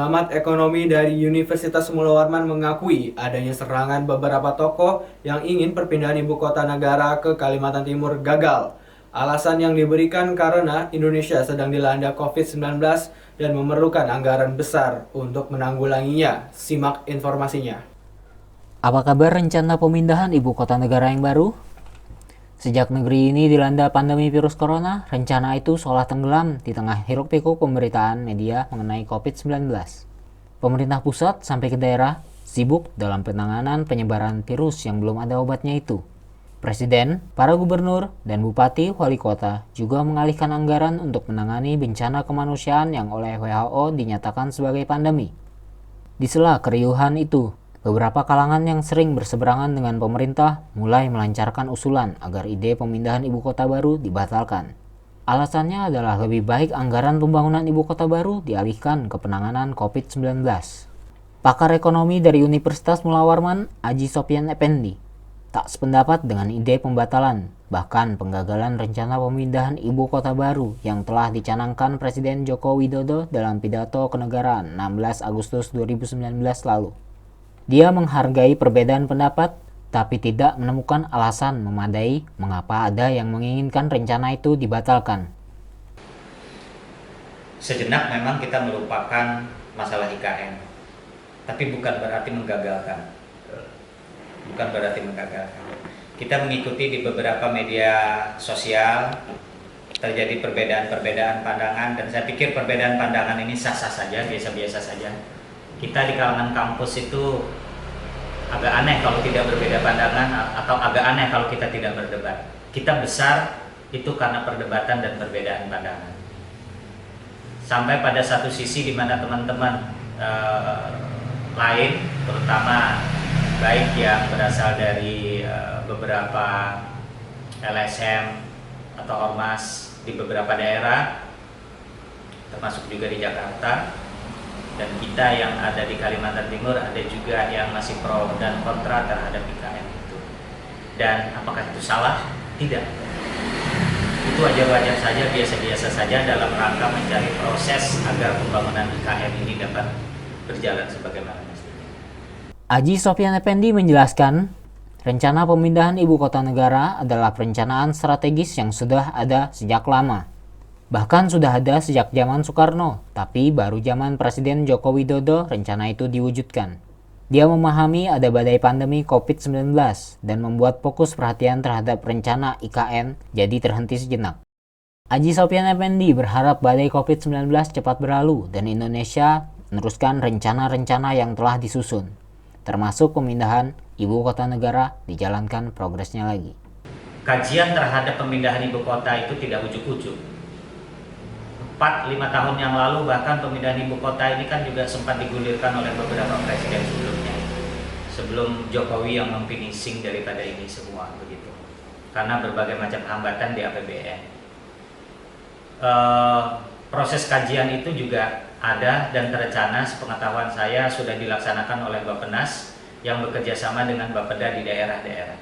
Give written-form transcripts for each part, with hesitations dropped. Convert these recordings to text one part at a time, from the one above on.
Pengamat ekonomi dari Universitas Mula Warman mengakui adanya serangan beberapa tokoh yang ingin perpindahan ibu kota negara ke Kalimantan Timur gagal. Alasan yang diberikan karena Indonesia sedang dilanda COVID-19 dan memerlukan anggaran besar untuk menanggulanginya. Simak informasinya. Apa kabar rencana pemindahan ibu kota negara yang baru? Sejak negeri ini dilanda pandemi virus corona, rencana itu seolah tenggelam di tengah hiruk-pikuk pemberitaan media mengenai COVID-19. Pemerintah pusat sampai ke daerah sibuk dalam penanganan penyebaran virus yang belum ada obatnya itu. Presiden, para gubernur, dan bupati wali kota juga mengalihkan anggaran untuk menangani bencana kemanusiaan yang oleh WHO dinyatakan sebagai pandemi. Di sela keriuhan itu, beberapa kalangan yang sering berseberangan dengan pemerintah mulai melancarkan usulan agar ide pemindahan ibu kota baru dibatalkan. Alasannya adalah lebih baik anggaran pembangunan ibu kota baru dialihkan ke penanganan COVID-19. Pakar ekonomi dari Universitas Mula Warman, Aji Sopyan Effendi, tak sependapat dengan ide pembatalan, bahkan penggagalan rencana pemindahan ibu kota baru yang telah dicanangkan Presiden Joko Widodo dalam pidato kenegaraan 16 Agustus 2019 lalu. Dia menghargai perbedaan pendapat, tapi tidak menemukan alasan memadai mengapa ada yang menginginkan rencana itu dibatalkan. Sejenak memang kita melupakan masalah IKN, tapi bukan berarti menggagalkan. Kita mengikuti di beberapa media sosial, terjadi perbedaan-perbedaan pandangan, dan saya pikir perbedaan pandangan ini sah-sah saja, biasa-biasa saja. Kita di kalangan kampus itu agak aneh kalau tidak berbeda pandangan, atau agak aneh kalau kita tidak berdebat. Kita besar itu karena perdebatan dan perbedaan pandangan. Sampai pada satu sisi di mana teman-teman lain, terutama baik yang berasal dari beberapa LSM atau ormas di beberapa daerah, termasuk juga di Jakarta, dan kita yang ada di Kalimantan Timur ada juga yang masih pro dan kontra terhadap IKN itu. Dan apakah itu salah? Tidak. Itu wajar-wajar saja, biasa-biasa saja dalam rangka mencari proses agar pembangunan IKN ini dapat berjalan sebagaimana mestinya. Aji Sopyan Effendi menjelaskan, rencana pemindahan ibu kota negara adalah perencanaan strategis yang sudah ada sejak lama. Bahkan sudah ada sejak zaman Soekarno, tapi baru zaman Presiden Joko Widodo rencana itu diwujudkan. Dia memahami ada badai pandemi COVID-19 dan membuat fokus perhatian terhadap rencana IKN jadi terhenti sejenak. Aji Sopyan Effendi berharap badai COVID-19 cepat berlalu dan Indonesia meneruskan rencana-rencana yang telah disusun, termasuk pemindahan ibu kota negara dijalankan progresnya lagi. Kajian terhadap pemindahan ibu kota itu tidak ujuk-ujuk. 4-5 tahun yang lalu bahkan pemindahan ibu kota ini kan juga sempat digulirkan oleh beberapa presiden sebelumnya, sebelum Jokowi yang memfinishing daripada ini semua begitu, karena berbagai macam hambatan di APBN. Proses kajian itu juga ada dan terencana, sepengetahuan saya sudah dilaksanakan oleh Bappenas yang bekerja sama dengan Bapeda di daerah-daerah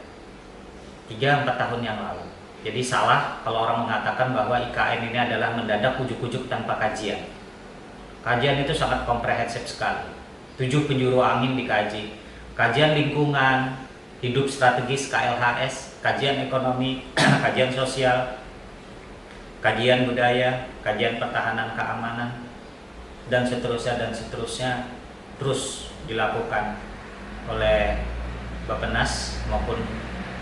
3-4 tahun yang lalu. Jadi salah kalau orang mengatakan bahwa IKN ini adalah mendadak ujuk-ujuk tanpa kajian. Kajian itu sangat komprehensif sekali. 7 penjuru angin dikaji. Kajian lingkungan, hidup strategis KLHS, kajian ekonomi, kajian sosial, kajian budaya, kajian pertahanan keamanan, dan seterusnya terus dilakukan oleh Bappenas maupun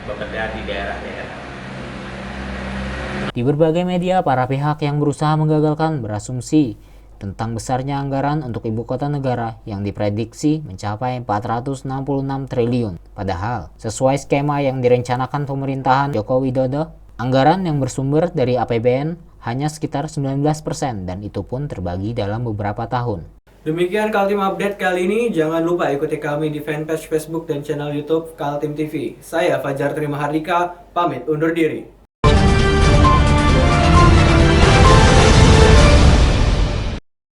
Bapeda di daerah-daerah. Di berbagai media, para pihak yang berusaha menggagalkan berasumsi tentang besarnya anggaran untuk ibu kota negara yang diprediksi mencapai 466 triliun. Padahal, sesuai skema yang direncanakan pemerintahan Joko Widodo, anggaran yang bersumber dari APBN hanya sekitar 19% dan itu pun terbagi dalam beberapa tahun. Demikian Kaltim Update kali ini. Jangan lupa ikuti kami di fanpage Facebook dan channel YouTube Kaltim TV. Saya Fajar Trimahardika, pamit undur diri.